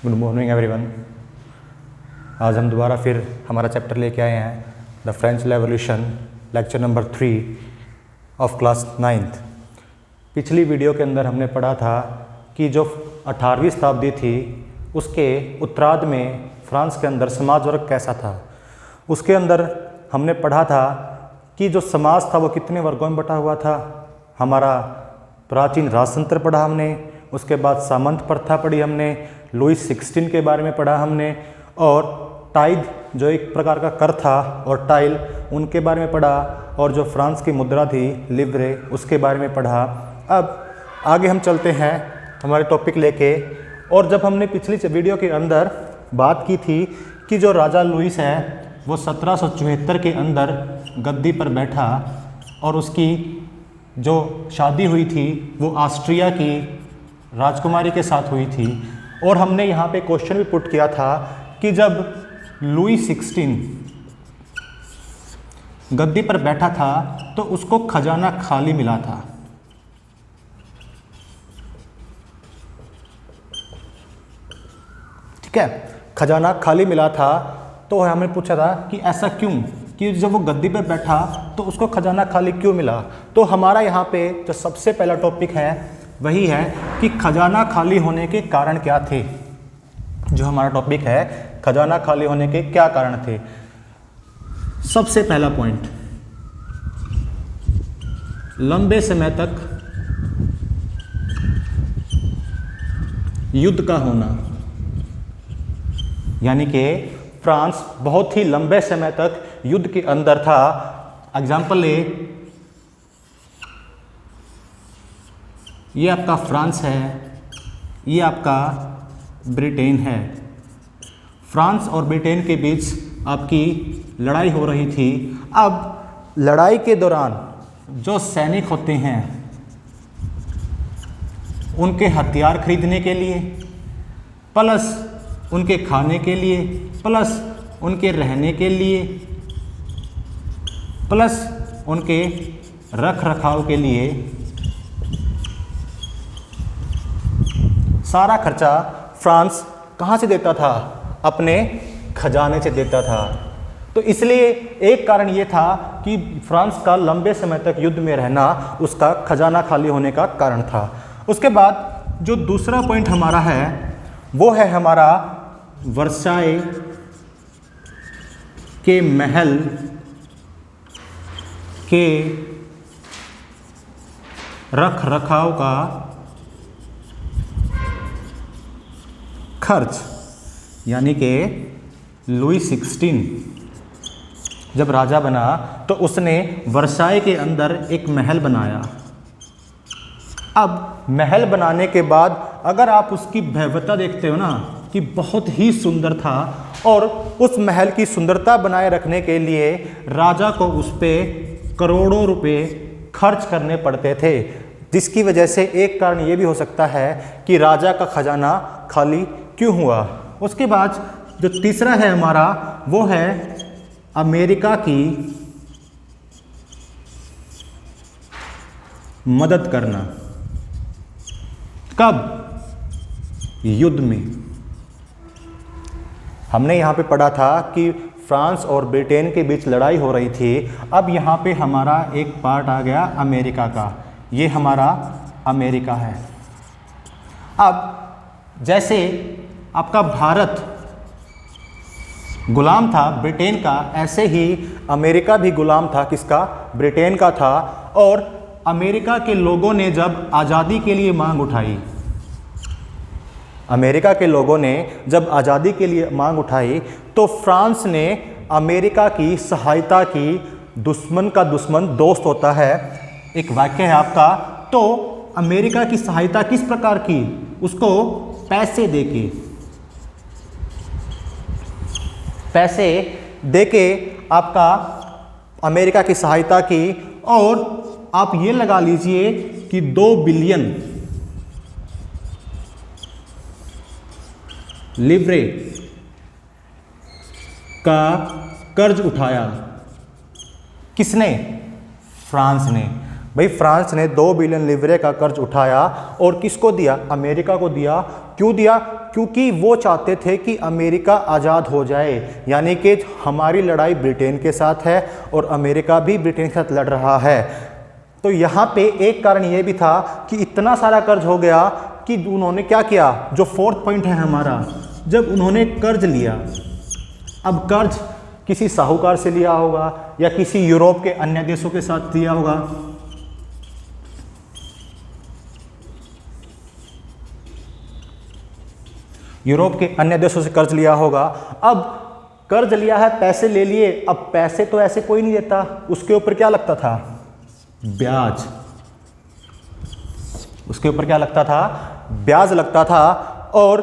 Good morning everyone. आज हम दोबारा फिर हमारा चैप्टर लेके आए हैं the French revolution, lecture number 3 of class 9th। पिछली वीडियो के अंदर हमने पढ़ा था कि जो 18वीं शताब्दी थी उसके उत्तरार्ध में फ्रांस के अंदर समाज वर्ग कैसा था। उसके अंदर हमने पढ़ा था कि जो समाज था वो कितने वर्गों में बटा हुआ था। हमारा प्राचीन राजतंत्र पढ़ा हमने, उसके बाद सामंत प्रथा पढ़ी हमने, लुई 16 के बारे में पढ़ा हमने, और टाइद जो एक प्रकार का कर था और टाइल उनके बारे में पढ़ा, और जो फ्रांस की मुद्रा थी लिव्रे उसके बारे में पढ़ा। अब आगे हम चलते हैं हमारे टॉपिक लेके। और जब हमने पिछली वीडियो के अंदर बात की थी कि जो राजा लुईस है वो 1774 के अंदर गद्दी पर बैठा और उसकी जो शादी हुई थी वो ऑस्ट्रिया की राजकुमारी के साथ हुई थी। और हमने यहाँ पे क्वेश्चन भी पुट किया था कि जब लुई 16 गद्दी पर बैठा था तो उसको खजाना खाली मिला था। ठीक है, खजाना खाली मिला था। तो हमें पूछा था कि ऐसा क्यों, कि जब वो गद्दी पर बैठा तो उसको खजाना खाली क्यों मिला। तो हमारा यहाँ पे जो सबसे पहला टॉपिक है वही है कि खजाना खाली होने के कारण क्या थे। जो हमारा टॉपिक है खजाना खाली होने के क्या कारण थे। सबसे पहला पॉइंट, लंबे समय तक युद्ध का होना, यानी कि फ्रांस बहुत ही लंबे समय तक युद्ध के अंदर था। एग्जाम्पल ले, ये आपका फ्रांस है, ये आपका ब्रिटेन है। फ्रांस और ब्रिटेन के बीच आपकी लड़ाई हो रही थी। अब लड़ाई के दौरान जो सैनिक होते हैं उनके हथियार खरीदने के लिए, प्लस उनके खाने के लिए, प्लस उनके रहने के लिए, प्लस उनके रख रखाव के लिए सारा खर्चा फ्रांस कहाँ से देता था? अपने खजाने से देता था। तो इसलिए एक कारण ये था कि फ्रांस का लंबे समय तक युद्ध में रहना उसका खजाना खाली होने का कारण था। उसके बाद जो दूसरा पॉइंट हमारा है वो है हमारा वर्साए के महल के रख रखाव का खर्च, यानी कि लुई 16 जब राजा बना तो उसने वर्साए के अंदर एक महल बनाया। अब महल बनाने के बाद अगर आप उसकी भव्यता देखते हो ना कि बहुत ही सुंदर था, और उस महल की सुंदरता बनाए रखने के लिए राजा को उस पर करोड़ों रुपए खर्च करने पड़ते थे। जिसकी वजह से एक कारण ये भी हो सकता है कि राजा का खजाना खाली क्यों हुआ। उसके बाद जो तीसरा है हमारा वो है अमेरिका की मदद करना। कब? युद्ध में। हमने यहाँ पे पढ़ा था कि फ्रांस और ब्रिटेन के बीच लड़ाई हो रही थी। अब यहाँ पे हमारा एक पार्ट आ गया अमेरिका का। ये हमारा अमेरिका है। अब जैसे आपका भारत गुलाम था ब्रिटेन का, ऐसे ही अमेरिका भी गुलाम था। किसका? ब्रिटेन का था। और अमेरिका के लोगों ने जब आज़ादी के लिए मांग उठाई, अमेरिका के लोगों ने जब आज़ादी के लिए मांग उठाई तो फ्रांस ने अमेरिका की सहायता की। दुश्मन का दुश्मन दोस्त होता है, एक वाक्य है आपका। तो अमेरिका की सहायता किस प्रकार की? उसको पैसे देके, पैसे देके आपका अमेरिका की सहायता की। और आप ये लगा लीजिए कि 2 बिलियन लिव्रे का कर्ज उठाया। किसने? फ्रांस ने। भाई फ्रांस ने 2 बिलियन लिवरे का कर्ज उठाया और किसको दिया? अमेरिका को दिया। क्यों दिया? क्योंकि वो चाहते थे कि अमेरिका आज़ाद हो जाए, यानी कि हमारी लड़ाई ब्रिटेन के साथ है और अमेरिका भी ब्रिटेन के साथ लड़ रहा है। तो यहाँ पे एक कारण ये भी था कि इतना सारा कर्ज हो गया कि उन्होंने क्या किया, जो 4th पॉइंट है हमारा, जब उन्होंने कर्ज लिया, अब कर्ज किसी साहूकार से लिया होगा या किसी यूरोप के अन्य देशों के साथ लिया होगा। यूरोप के अन्य देशों से कर्ज लिया होगा। अब कर्ज लिया है, पैसे ले लिए, अब पैसे तो ऐसे कोई नहीं देता, उसके ऊपर क्या लगता था? ब्याज। उसके ऊपर क्या लगता था? ब्याज लगता था, और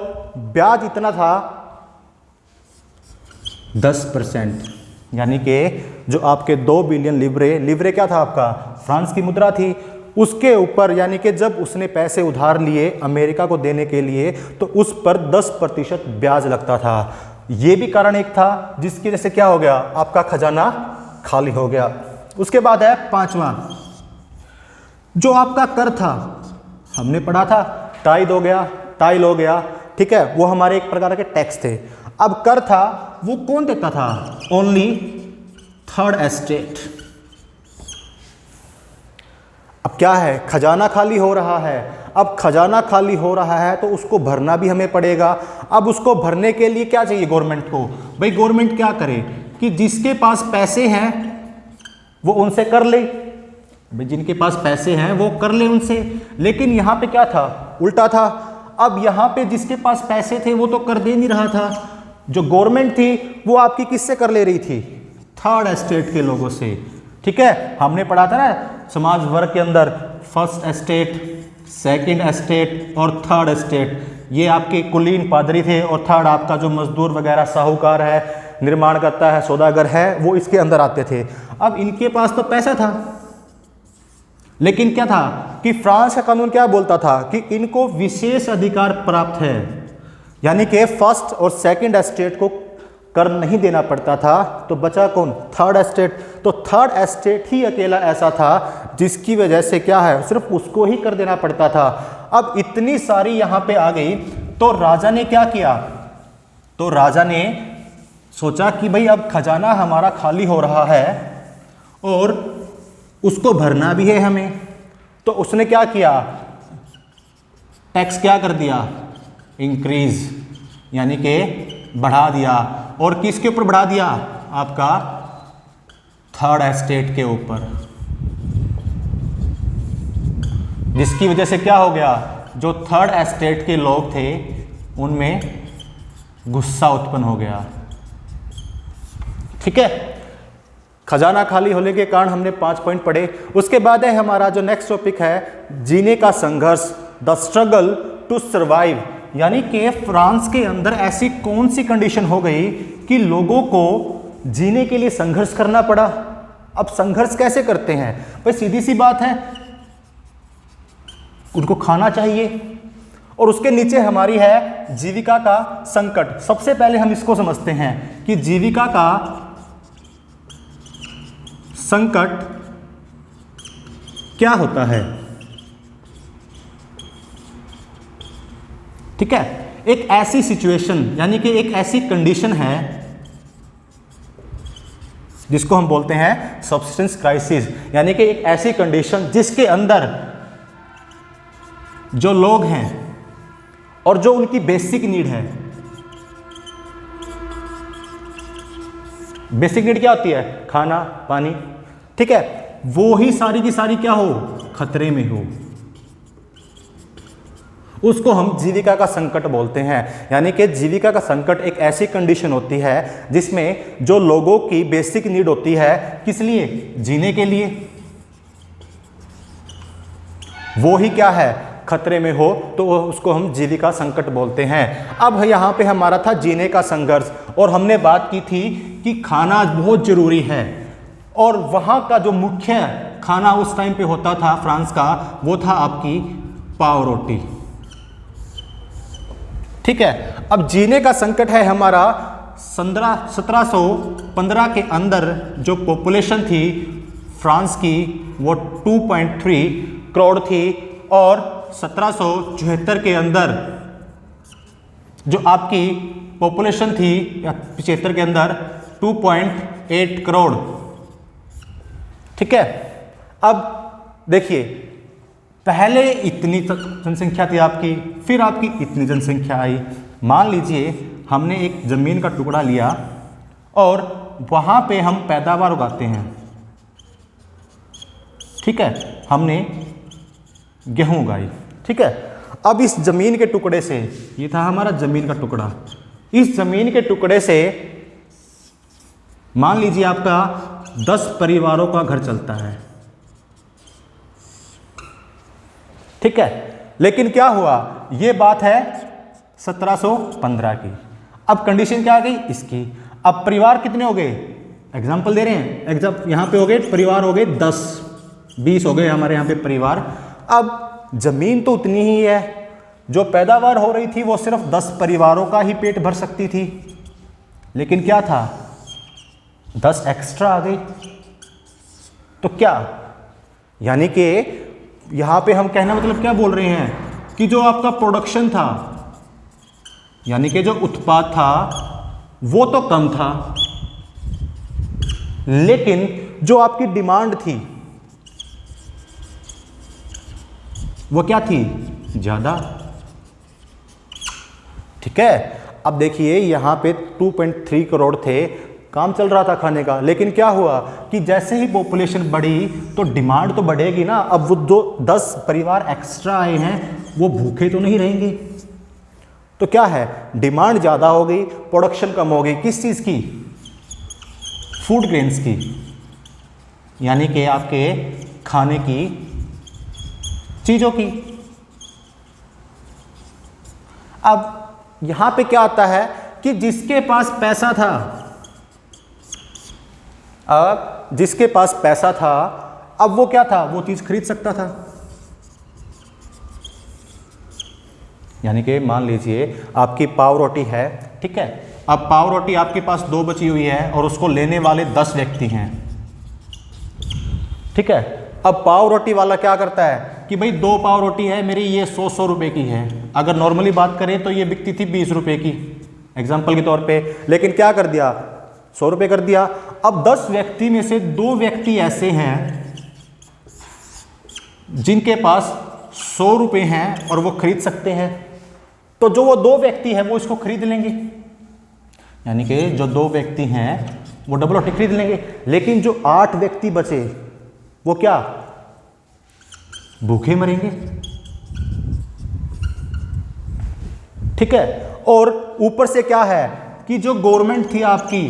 ब्याज इतना था 10%, यानी कि जो आपके 2 बिलियन लिवरे क्या था आपका? फ्रांस की मुद्रा थी, उसके ऊपर, यानी कि जब उसने पैसे उधार लिए अमेरिका को देने के लिए तो उस पर 10% ब्याज लगता था। ये भी कारण एक था जिसकी वजह से क्या हो गया? आपका खजाना खाली हो गया। उसके बाद है 5वां, जो आपका कर था, हमने पढ़ा था टाइल हो गया, ठीक है, वो हमारे एक प्रकार के टैक्स थे। अब कर था वो कौन देता था? Only third estate. अब क्या है? खजाना खाली हो रहा है। अब खजाना खाली हो रहा है तो उसको भरना भी हमें पड़ेगा। अब उसको भरने के लिए क्या चाहिए गवर्नमेंट को? भाई गवर्नमेंट क्या करे कि जिसके पास पैसे हैं वो उनसे कर ले, भाई जिनके पास पैसे हैं वो कर ले उनसे। लेकिन यहाँ पे क्या था? उल्टा था। अब यहाँ पे जिसके पास पैसे थे वो तो कर दे नहीं रहा था, जो गवर्नमेंट थी वो आपकी किससे कर ले रही थी? थर्ड एस्टेट के लोगों से, ठीक है। हमने पढ़ा था ना समाज वर्ग के अंदर फर्स्ट एस्टेट, सेकंड एस्टेट और थर्ड एस्टेट। ये आपके कुलीन पादरी थे, और थर्ड आपका जो मजदूर वगैरह साहूकार है, निर्माण करता है, सौदागर है, वो इसके अंदर आते थे। अब इनके पास तो पैसा था, लेकिन क्या था कि फ्रांस का कानून क्या बोलता था कि इनको विशेष अधिकार प्राप्त है, यानी कि फर्स्ट और सेकंड एस्टेट को कर नहीं देना पड़ता था। तो बचा कौन? Third estate. तो थर्ड एस्टेट ही अकेला ऐसा था जिसकी वजह से क्या है, सिर्फ उसको ही कर देना पड़ता था। अब इतनी सारी यहाँ पे आ गई, तो राजा ने क्या किया? तो राजा ने सोचा कि भाई अब खजाना हमारा खाली हो रहा है और उसको भरना भी है हमें, तो उसने क्या किया? टैक्स क्या कर दिया? इंक्रीज, यानी कि बढ़ा दिया। और किसके ऊपर बढ़ा दिया? आपका थर्ड एस्टेट के ऊपर, जिसकी वजह से क्या हो गया? जो थर्ड एस्टेट के लोग थे उनमें गुस्सा उत्पन्न हो गया, ठीक है। खजाना खाली होने के कारण हमने 5 पॉइंट पढ़े। उसके बाद है हमारा जो नेक्स्ट टॉपिक है, जीने का संघर्ष, द स्ट्रगल टू सर्वाइव, यानी कि फ्रांस के अंदर ऐसी कौन सी कंडीशन हो गई कि लोगों को जीने के लिए संघर्ष करना पड़ा। अब संघर्ष कैसे करते हैं? भाई सीधी सी बात है, उनको खाना चाहिए, और उसके नीचे हमारी है जीविका का संकट। सबसे पहले हम इसको समझते हैं कि जीविका का संकट क्या होता है, ठीक है। एक ऐसी सिचुएशन, यानी कि एक ऐसी कंडीशन है जिसको हम बोलते हैं सब्सिस्टेंस क्राइसिस, यानी कि एक ऐसी कंडीशन जिसके अंदर जो लोग हैं और जो उनकी बेसिक नीड है, बेसिक नीड क्या होती है? खाना, पानी, ठीक है, वो ही सारी की सारी क्या हो? खतरे में हो, उसको हम जीविका का संकट बोलते हैं। यानी कि जीविका का संकट एक ऐसी कंडीशन होती है जिसमें जो लोगों की बेसिक नीड होती है, किस लिए? जीने के लिए, वो ही क्या है? खतरे में हो, तो उसको हम जीविका संकट बोलते हैं। अब यहाँ पे हमारा था जीने का संघर्ष, और हमने बात की थी कि खाना बहुत जरूरी है, और वहाँ का जो मुख्य खाना उस टाइम पे होता था फ्रांस का, वो था आपकी पाव रोटी, ठीक है। अब जीने का संकट है हमारा 1715 के अंदर जो पॉपुलेशन थी फ्रांस की वो 2.3 करोड़ थी और 1774 के अंदर जो आपकी पॉपुलेशन थी या 75 के अंदर 2.8 करोड़। ठीक है, अब देखिए पहले इतनी जनसंख्या थी आपकी, फिर आपकी इतनी जनसंख्या आई। मान लीजिए हमने एक ज़मीन का टुकड़ा लिया और वहाँ पे हम पैदावार उगाते हैं। ठीक है, हमने गेहूँ उगाई। ठीक है, अब इस ज़मीन के टुकड़े से, ये था हमारा ज़मीन का टुकड़ा, इस ज़मीन के टुकड़े से मान लीजिए आपका 10 परिवारों का घर चलता है। ठीक है, लेकिन क्या हुआ, ये बात है 1715 की। अब कंडीशन क्या आ गई इसकी, अब परिवार कितने हो गए, एग्जाम्पल दे रहे हैं, यहाँ पे हो गए परिवार, हो गए 10-20 हो गए हमारे यहाँ पे परिवार। अब जमीन तो उतनी ही है, जो पैदावार हो रही थी वो सिर्फ 10 परिवारों का ही पेट भर सकती थी, लेकिन क्या था 10 एक्स्ट्रा आ गई। तो क्या, यानी कि यहां पे हम कहना मतलब क्या बोल रहे हैं कि जो आपका प्रोडक्शन था, यानी कि जो उत्पाद था वो तो कम था, लेकिन जो आपकी डिमांड थी वो क्या थी, ज्यादा। ठीक है, अब देखिए यहां पे 2.3 करोड़ थे, काम चल रहा था खाने का, लेकिन क्या हुआ कि जैसे ही पॉपुलेशन बढ़ी तो डिमांड तो बढ़ेगी ना। अब वो 10 परिवार एक्स्ट्रा आए हैं, वो भूखे तो नहीं रहेंगे। तो क्या है, डिमांड ज़्यादा हो गई, प्रोडक्शन कम हो गई। किस चीज़ की, फूड ग्रेन्स की, यानी कि आपके खाने की चीज़ों की। अब यहाँ पे क्या आता है कि जिसके पास पैसा था, अब जिसके पास पैसा था, अब वो क्या था, वो चीज़ खरीद सकता था। यानी कि मान लीजिए आपकी पाव रोटी है। ठीक है, अब पाव रोटी आपके पास 2 बची हुई है और उसको लेने वाले 10 व्यक्ति हैं। ठीक है, अब पाव रोटी वाला क्या करता है कि भाई 2 पाव रोटी है मेरी, ये 100 रुपए की है। अगर नॉर्मली बात करें तो ये बिकती थी 20 रुपए की, एग्जाम्पल के तौर पे, लेकिन क्या कर दिया, 100 रुपये कर दिया। अब 10 व्यक्ति में से 2 व्यक्ति ऐसे हैं जिनके पास 100 रुपये हैं और वो खरीद सकते हैं, तो जो वो 2 व्यक्ति हैं वो इसको खरीद लेंगे। यानी कि जो 2 व्यक्ति हैं वो डबल रोटी खरीद लेंगे, लेकिन जो 8 व्यक्ति बचे वो क्या, भूखे मरेंगे। ठीक है, और ऊपर से क्या है कि जो गवर्नमेंट थी आपकी,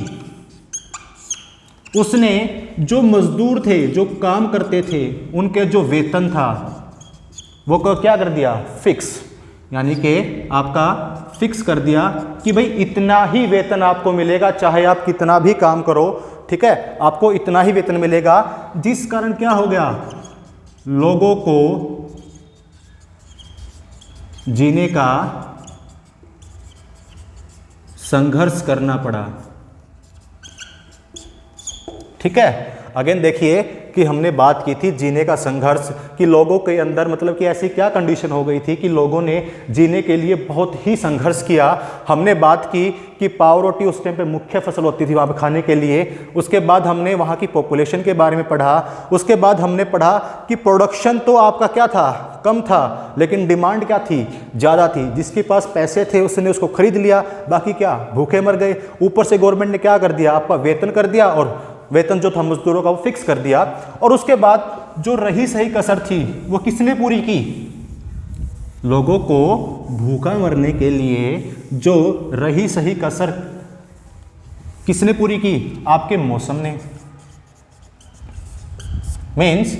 उसने जो मजदूर थे, जो काम करते थे, उनके जो वेतन था वो क्या कर दिया, फिक्स। यानी कि आपका फिक्स कर दिया कि भाई इतना ही वेतन आपको मिलेगा, चाहे आप कितना भी काम करो। ठीक है, आपको इतना ही वेतन मिलेगा, जिस कारण क्या हो गया, लोगों को जीने का संघर्ष करना पड़ा। ठीक है, अगेन देखिए कि हमने बात की थी जीने का संघर्ष, कि लोगों के अंदर मतलब कि ऐसी क्या कंडीशन हो गई थी कि लोगों ने जीने के लिए बहुत ही संघर्ष किया। हमने बात की कि पाव रोटी उस टाइम पे मुख्य फसल होती थी वहाँ पे खाने के लिए। उसके बाद हमने वहाँ की पॉपुलेशन के बारे में पढ़ा। उसके बाद हमने पढ़ा कि प्रोडक्शन तो आपका क्या था, कम था, लेकिन डिमांड क्या थी, ज़्यादा थी। जिसके पास पैसे थे उसने उसको खरीद लिया, बाकी क्या भूखे मर गए। ऊपर से गवर्नमेंट ने क्या कर दिया, आपका वेतन कर दिया, और वेतन जो था मजदूरों का वो फिक्स कर दिया। और उसके बाद जो रही सही कसर थी वो किसने पूरी की, लोगों को भूखा मरने के लिए जो रही सही कसर किसने पूरी की, आपके मौसम ने। मीन्स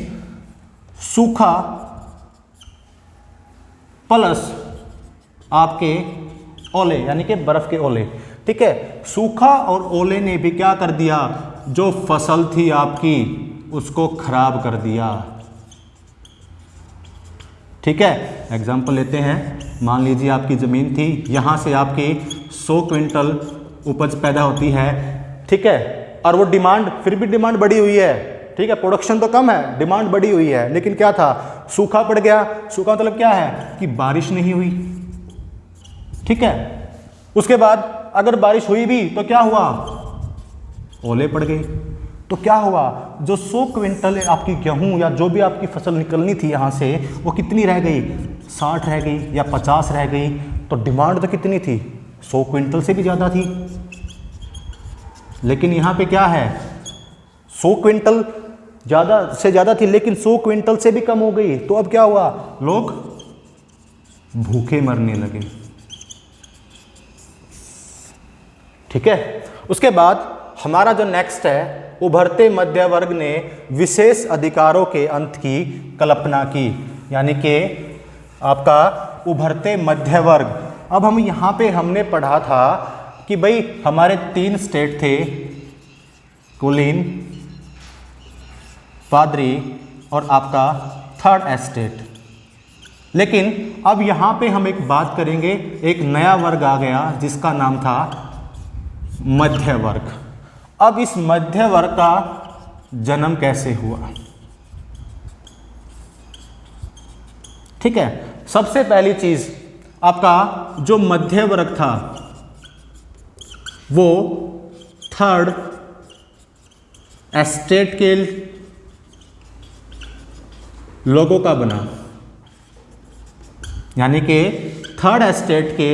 सूखा प्लस आपके ओले, यानी कि बर्फ के ओले। ठीक है, सूखा और ओले ने भी क्या कर दिया, जो फसल थी आपकी उसको खराब कर दिया। ठीक है, एग्जाम्पल लेते हैं। मान लीजिए आपकी ज़मीन थी, यहाँ से आपकी 100 क्विंटल उपज पैदा होती है। ठीक है, और वो डिमांड, फिर भी डिमांड बढ़ी हुई है, ठीक है, प्रोडक्शन तो कम है, डिमांड बढ़ी हुई है, लेकिन क्या था, सूखा पड़ गया। सूखा मतलब क्या है कि बारिश नहीं हुई, ठीक है। उसके बाद अगर बारिश हुई भी तो क्या हुआ, ओले पड़ गए। तो क्या हुआ, जो 100 क्विंटल आपकी गेहूं या जो भी आपकी फसल निकलनी थी यहाँ से, वो कितनी रह गई, 60 रह गई या 50 रह गई। तो डिमांड तो कितनी थी, 100 क्विंटल से भी ज़्यादा थी, लेकिन यहाँ पे क्या है, 100 क्विंटल ज़्यादा से ज़्यादा थी, लेकिन 100 क्विंटल से भी कम हो गई। तो अब क्या हुआ, लोग भूखे मरने लगे, ठीक है। उसके बाद हमारा जो नेक्स्ट है, उभरते मध्य वर्ग ने विशेष अधिकारों के अंत की कल्पना की, यानी कि आपका उभरते मध्य वर्ग। अब हम यहाँ पे हमने पढ़ा था कि भाई हमारे 3 स्टेट थे, कुलीन, पादरी और आपका थर्ड एस्टेट। लेकिन अब यहाँ पे हम एक बात करेंगे, एक नया वर्ग आ गया जिसका नाम था मध्य वर्ग। अब इस मध्य वर्ग का जन्म कैसे हुआ, ठीक है। सबसे पहली चीज, आपका जो मध्य वर्ग था वो थर्ड एस्टेट के लोगों का बना, यानी कि थर्ड एस्टेट के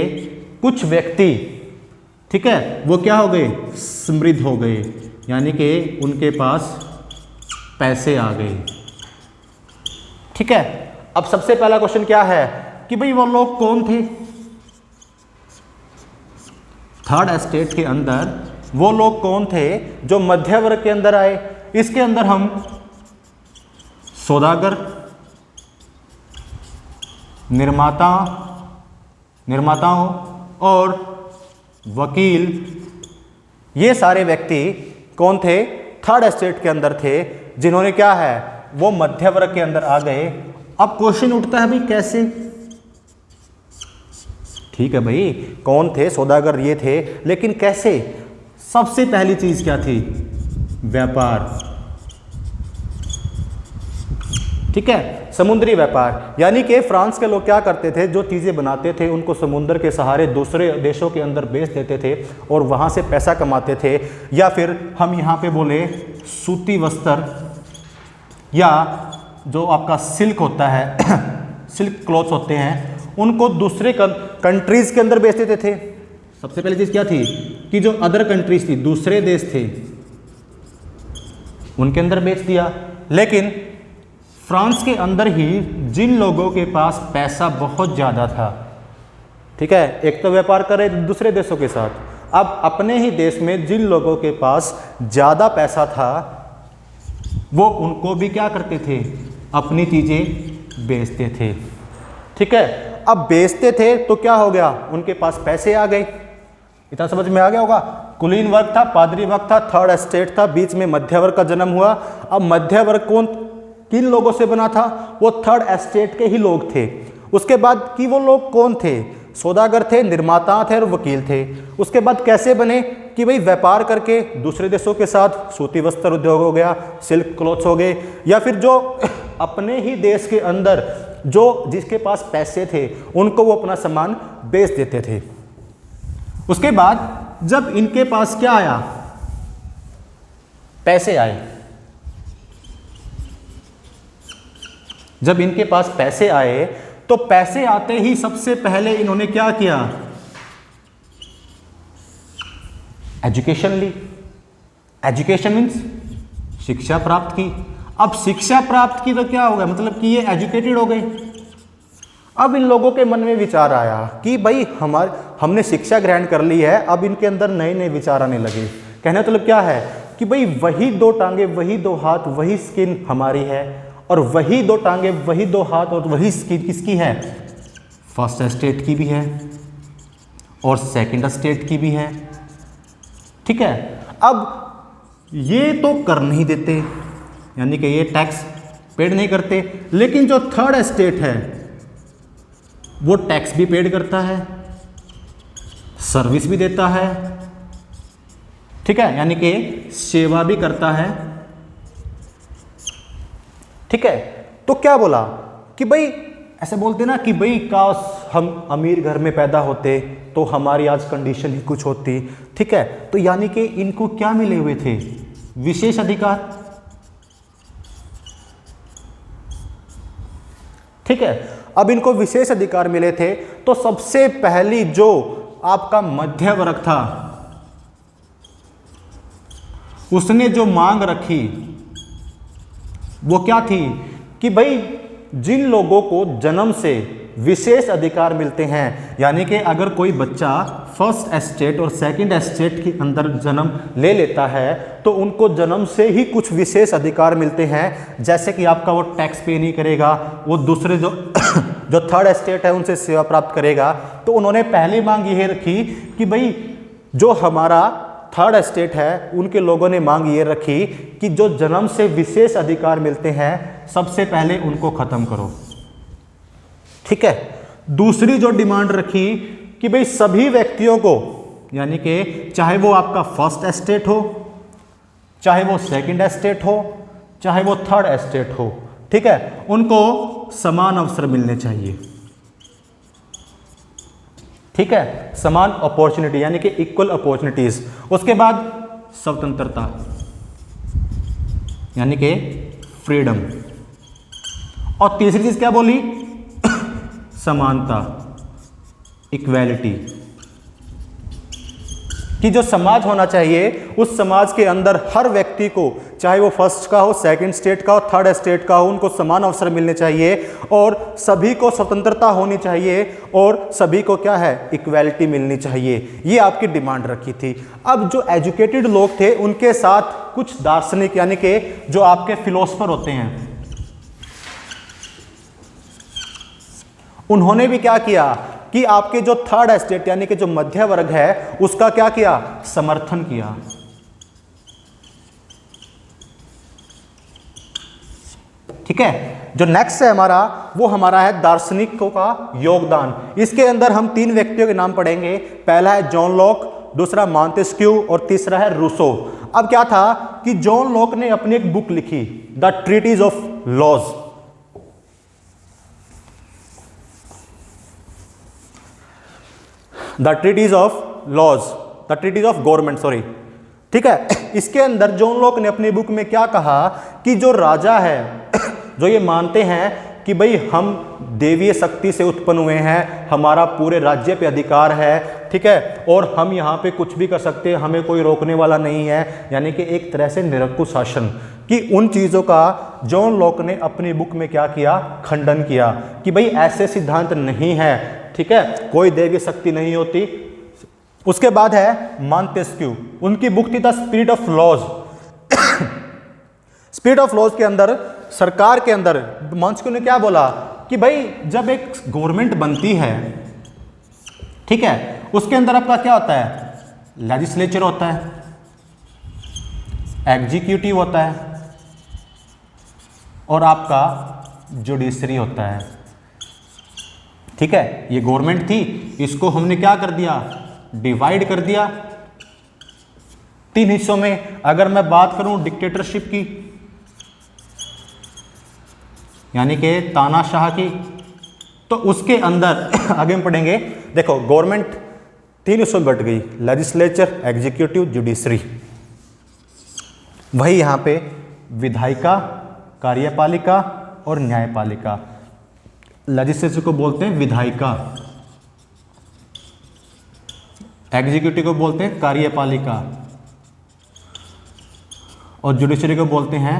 कुछ व्यक्ति, ठीक है, वो क्या हो गए, समृद्ध हो गए, यानी कि उनके पास पैसे आ गए, ठीक है। अब सबसे पहला क्वेश्चन क्या है कि भाई वो लोग कौन थे, थर्ड एस्टेट के अंदर वो लोग कौन थे जो मध्य वर्ग के अंदर आए। इसके अंदर हम सौदागर, निर्माताओं और वकील, ये सारे व्यक्ति कौन थे, थर्ड एस्टेट के अंदर थे, जिन्होंने क्या है, वो मध्य वर्ग के अंदर आ गए। अब क्वेश्चन उठता है भाई कैसे, ठीक है भाई, कौन थे, सौदागर ये थे, लेकिन कैसे। सबसे पहली चीज क्या थी, व्यापार, ठीक है, समुद्री व्यापार। यानी कि फ्रांस के लोग क्या करते थे, जो चीज़ें बनाते थे उनको समुद्र के सहारे दूसरे देशों के अंदर बेच देते थे और वहाँ से पैसा कमाते थे। या फिर हम यहाँ पे बोले सूती वस्त्र या जो आपका सिल्क होता है सिल्क क्लॉथ्स होते हैं, उनको दूसरे कंट्रीज़ के अंदर बेच देते थे। सबसे पहली चीज़ क्या थी कि जो अदर कंट्रीज थी, दूसरे देश थे, उनके अंदर बेच दिया। लेकिन फ्रांस के अंदर ही जिन लोगों के पास पैसा बहुत ज़्यादा था, ठीक है, एक तो व्यापार करे दूसरे देशों के साथ, अब अपने ही देश में जिन लोगों के पास ज़्यादा पैसा था वो उनको भी क्या करते थे, अपनी चीज़ें बेचते थे, ठीक है। अब बेचते थे तो क्या हो गया, उनके पास पैसे आ गए। इतना समझ में आ गया होगा। कुलीन वर्ग था, पादरी वर्ग था, थर्ड एस्टेट था, बीच में मध्य वर्ग का जन्म हुआ। अब मध्य वर्ग कौन, किन लोगों से बना था, वो थर्ड एस्टेट के ही लोग थे। उसके बाद कि वो लोग कौन थे, सौदागर थे, निर्माता थे और वकील थे। उसके बाद कैसे बने कि भाई व्यापार करके दूसरे देशों के साथ, सूती वस्त्र उद्योग हो गया, सिल्क क्लॉथ्स हो गए, या फिर जो अपने ही देश के अंदर जो जिसके पास पैसे थे उनको वो अपना सामान बेच देते थे। उसके बाद जब इनके पास क्या आया, पैसे आए, जब इनके पास पैसे आए तो पैसे आते ही सबसे पहले इन्होंने क्या किया, एजुकेशन ली। एजुकेशन मीन्स शिक्षा प्राप्त की। अब शिक्षा प्राप्त की तो क्या हो गया, मतलब कि ये एजुकेटेड हो गए। अब इन लोगों के मन में विचार आया कि भाई हमने शिक्षा ग्रहण कर ली है, अब इनके अंदर नए नए विचार आने लगे। कहने मतलब क्या है कि भाई वही 2 टांगे, वही 2 हाथ, वही स्किन हमारी है, और वही 2 टांगे, वही 2 हाथ और वही स्किन किसकी है, फर्स्ट एस्टेट की भी है और सेकंड एस्टेट की भी है, ठीक है। अब ये तो कर नहीं देते, यानी कि ये टैक्स पेड नहीं करते, लेकिन जो थर्ड एस्टेट है वो टैक्स भी पेड करता है, सर्विस भी देता है, ठीक है, यानी कि सेवा भी करता है, ठीक है, तो क्या बोला कि भाई ऐसे बोलते ना कि भाई काश हम अमीर घर में पैदा होते तो हमारी आज कंडीशन ही कुछ होती। ठीक है, तो यानी कि इनको क्या मिले हुए थे? विशेष अधिकार। ठीक है, अब इनको विशेष अधिकार मिले थे, तो सबसे पहली जो आपका मध्य वर्ग था उसने जो मांग रखी वो क्या थी कि भाई जिन लोगों को जन्म से विशेष अधिकार मिलते हैं, यानी कि अगर कोई बच्चा फर्स्ट एस्टेट और सेकंड एस्टेट के अंदर जन्म ले लेता है तो उनको जन्म से ही कुछ विशेष अधिकार मिलते हैं, जैसे कि आपका वो टैक्स पे नहीं करेगा, वो दूसरे जो जो थर्ड एस्टेट है उनसे सेवा प्राप्त करेगा। तो उन्होंने पहली मांग ये रखी कि भाई जो हमारा थर्ड एस्टेट है उनके लोगों ने मांग ये रखी कि जो जन्म से विशेष अधिकार मिलते हैं सबसे पहले उनको खत्म करो। ठीक है, दूसरी जो डिमांड रखी कि भाई सभी व्यक्तियों को, यानी कि चाहे वो आपका फर्स्ट एस्टेट हो, चाहे वो सेकंड एस्टेट हो, चाहे वो थर्ड एस्टेट हो, ठीक है, उनको समान अवसर मिलने चाहिए। ठीक है, समान अपॉर्चुनिटी यानी कि इक्वल अपॉर्चुनिटीज। उसके बाद स्वतंत्रता यानी कि फ्रीडम। और तीसरी चीज क्या बोली? समानता, इक्वालिटी, कि जो समाज होना चाहिए उस समाज के अंदर हर व्यक्ति को, चाहे वो फर्स्ट का हो, सेकंड स्टेट का हो, थर्ड स्टेट का हो, उनको समान अवसर मिलने चाहिए और सभी को स्वतंत्रता होनी चाहिए और सभी को क्या है? इक्वालिटी मिलनी चाहिए। ये आपकी डिमांड रखी थी। अब जो एजुकेटेड लोग थे उनके साथ कुछ दार्शनिक यानी कि जो आपके फिलोसफर होते हैं उन्होंने भी क्या किया कि आपके जो थर्ड एस्टेट यानी कि जो मध्य वर्ग है उसका क्या किया? समर्थन किया। ठीक है, जो नेक्स्ट है हमारा वो हमारा है दार्शनिकों का योगदान। इसके अंदर हम तीन व्यक्तियों के नाम पढ़ेंगे। पहला है जॉन लॉक, दूसरा मॉन्टेस्क्यू और तीसरा है रूसो। अब क्या था कि जॉन लॉक ने अपनी एक बुक लिखी, the treatise of laws. The treatise of laws, the treatise of government, sorry. ठीक है, इसके अंदर जॉन लॉक ने अपनी बुक में क्या कहा कि जो राजा है जो ये मानते हैं कि भाई हम देवीय शक्ति से उत्पन्न हुए हैं, हमारा पूरे राज्य पे अधिकार है, ठीक है, और हम यहाँ पे कुछ भी कर सकते हैं, हमें कोई रोकने वाला नहीं है, यानी कि एक तरह से निरंकुश शासन, कि उन चीज़ों का जॉन लॉक ने अपनी बुक में क्या किया? खंडन किया कि भाई ऐसे सिद्धांत नहीं है। ठीक है, कोई देवी शक्ति नहीं होती। उसके बाद है मॉन्टेस्क्यू, उनकी बुक थी the spirit of laws. Spirit of laws के अंदर सरकार के अंदर मॉन्टेस्क्यू ने क्या बोला कि भाई जब एक गवर्नमेंट बनती है, ठीक है, उसके अंदर आपका क्या होता है? लेजिस्लेचर होता है, एग्जीक्यूटिव होता है और आपका जुडिशरी होता है। ठीक है, ये गवर्नमेंट थी, इसको हमने क्या कर दिया? डिवाइड कर दिया तीन हिस्सों में। अगर मैं बात करूं डिक्टेटरशिप की यानी कि तानाशाह की, तो उसके अंदर आगे हम पढ़ेंगे। देखो, गवर्नमेंट तीन हिस्सों में बट गई, लेजिस्लेचर, एग्जीक्यूटिव, जुडिशरी। वही यहां पे विधायिका, कार्यपालिका और न्यायपालिका। लेजिस्लेचर को बोलते हैं विधायिका, एग्जीक्यूटिव को बोलते हैं कार्यपालिका और जुडिशरी को बोलते हैं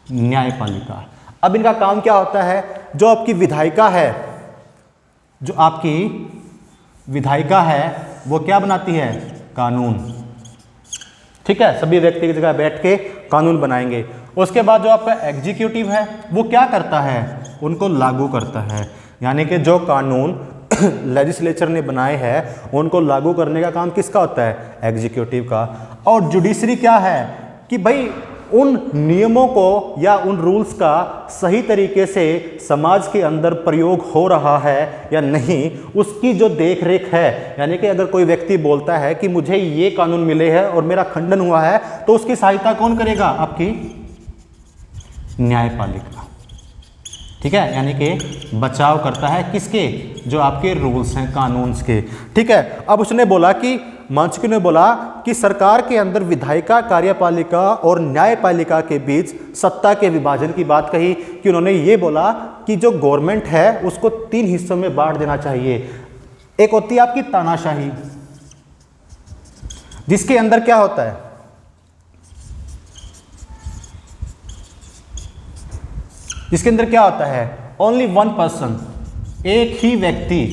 न्यायपालिका। अब इनका काम क्या होता है? जो आपकी विधायिका है, जो आपकी विधायिका है वो क्या बनाती है? कानून। ठीक है, सभी व्यक्ति की जगह बैठ के कानून बनाएंगे। उसके बाद जो आपका एग्जीक्यूटिव है वो क्या करता है? उनको लागू करता है, यानी कि जो कानून लेजिस्लेचर ने बनाए हैं उनको लागू करने का काम किसका होता है? एग्जीक्यूटिव का। और जुडिशरी क्या है कि भाई उन नियमों को या उन रूल्स का सही तरीके से समाज के अंदर प्रयोग हो रहा है या नहीं, उसकी जो देख रेख है। यानी कि अगर कोई व्यक्ति बोलता है कि मुझे ये कानून मिले हैं और मेरा खंडन हुआ है, तो उसकी सहायता कौन करेगा? आपकी न्यायपालिका, ठीक है, यानी कि बचाव करता है किसके, जो आपके रूल्स हैं, कानून्स के, ठीक है। अब उसने बोला कि मांत्स्क्यू ने बोला कि सरकार के अंदर विधायिका, कार्यपालिका और न्यायपालिका के बीच सत्ता के विभाजन की बात कही कि उन्होंने ये बोला कि जो गवर्नमेंट है उसको 3 हिस्सों में बांट देना चाहिए। एक होती है आपकी तानाशाही, जिसके अंदर क्या होता है, इसके अंदर क्या होता है, ओनली 1 पर्सन, एक ही व्यक्ति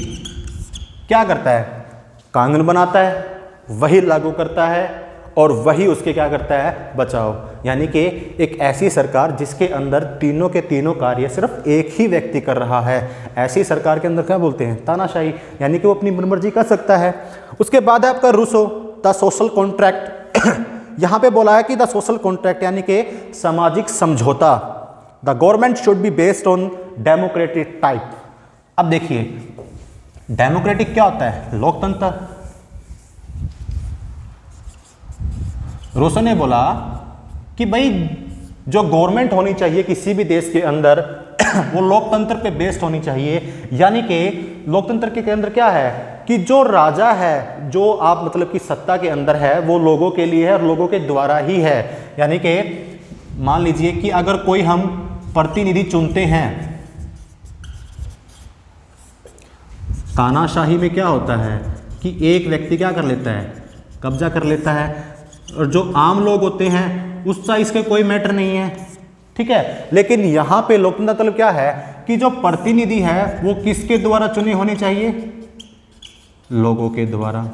क्या करता है, कानून बनाता है, वही लागू करता है और वही उसके क्या करता है, बचाव। यानी कि एक ऐसी सरकार जिसके अंदर तीनों के तीनों कार्य सिर्फ एक ही व्यक्ति कर रहा है, ऐसी सरकार के अंदर क्या बोलते हैं, तानाशाही, यानी कि वो अपनी मनमर्जी कर सकता है। उसके बाद है आपका रूसो, द सोशल कॉन्ट्रैक्ट। यहां पे बोला है कि द सोशल कॉन्ट्रैक्ट यानी कि सामाजिक समझौता, the government should be based on democratic type. अब देखिए डेमोक्रेटिक क्या होता है, लोकतंत्र। रूसो ने बोला कि भाई जो गवर्नमेंट होनी चाहिए किसी भी देश के अंदर वो लोकतंत्र पे बेस्ड होनी चाहिए। यानी कि लोकतंत्र के अंदर क्या है कि जो राजा है, जो आप मतलब कि सत्ता के अंदर है, वो लोगों के लिए है और लोगों के द्वारा ही है। यानी कि मान लीजिए कि अगर कोई हम प्रतिनिधि चुनते हैं, तानाशाही में क्या होता है कि एक व्यक्ति क्या कर लेता है, कब्जा कर लेता है, और जो आम लोग होते हैं उसका इसके कोई मैटर नहीं है, ठीक है। लेकिन यहाँ पे लोकतंत्र मतलब क्या है कि जो प्रतिनिधि है वो किसके द्वारा चुने होने चाहिए, लोगों के द्वारा।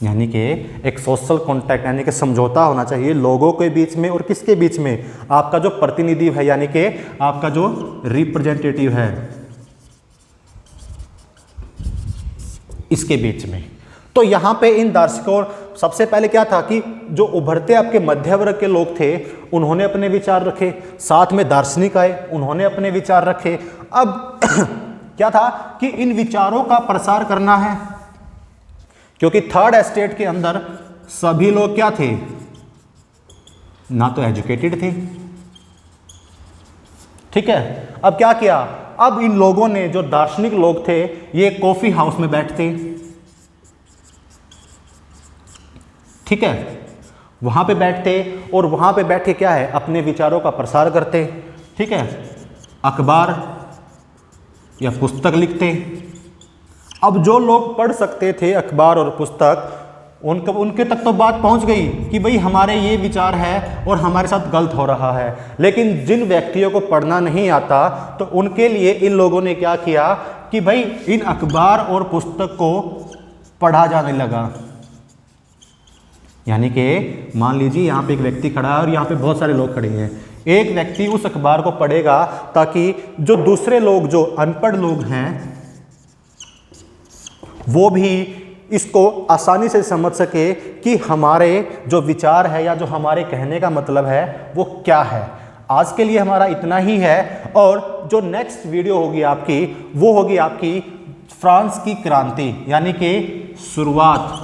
यानी कि एक सोशल कॉन्ट्रैक्ट यानी कि समझौता होना चाहिए लोगों के बीच में और किसके बीच में, आपका जो प्रतिनिधि है यानी कि आपका जो रिप्रेजेंटेटिव है, इसके बीच में। तो यहाँ पे इन दार्शनिकों सबसे पहले क्या था कि जो उभरते आपके मध्य वर्ग के लोग थे उन्होंने अपने विचार रखे, साथ में दार्शनिक आए उन्होंने अपने विचार रखे। अब क्या था कि इन विचारों का प्रसार करना है, क्योंकि थर्ड एस्टेट के अंदर सभी लोग क्या थे, ना तो एजुकेटेड थे, ठीक है। अब क्या किया, अब इन लोगों ने, जो दार्शनिक लोग थे, ये कॉफी हाउस में बैठते, ठीक है, वहां पे बैठते और वहां पे बैठे क्या है, अपने विचारों का प्रसार करते, ठीक है, अखबार या पुस्तक लिखते। अब जो लोग पढ़ सकते थे अखबार और पुस्तक, उनके तक तो बात पहुंच गई कि भाई हमारे ये विचार है और हमारे साथ गलत हो रहा है। लेकिन जिन व्यक्तियों को पढ़ना नहीं आता तो उनके लिए इन लोगों ने क्या किया कि भाई इन अखबार और पुस्तक को पढ़ा जाने लगा। यानी कि मान लीजिए यहाँ पे एक व्यक्ति खड़ा है और यहाँ पे बहुत सारे लोग खड़े हैं, एक व्यक्ति उस अखबार को पढ़ेगा ताकि जो दूसरे लोग, जो अनपढ़ लोग हैं, वो भी इसको आसानी से समझ सके कि हमारे जो विचार है या जो हमारे कहने का मतलब है वो क्या है। आज के लिए हमारा इतना ही है, और जो नेक्स्ट वीडियो होगी आपकी वो होगी आपकी फ्रांस की क्रांति यानी कि शुरुआत।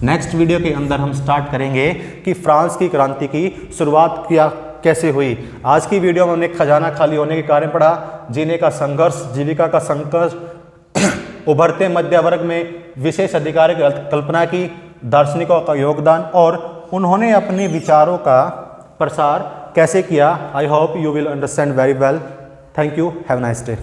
नेक्स्ट वीडियो के अंदर हम स्टार्ट करेंगे कि फ्रांस की क्रांति की शुरुआत क्या कैसे हुई। आज की वीडियो में हमने खजाना खाली होने के कारण पढ़ा, जीने का संघर्ष, जीविका का संघर्ष, उभरते मध्य वर्ग में विशेष अधिकार की कल्पना की, दार्शनिकों का योगदान और उन्होंने अपने विचारों का प्रसार कैसे किया। I hope you will understand very well. Thank you, have a nice day.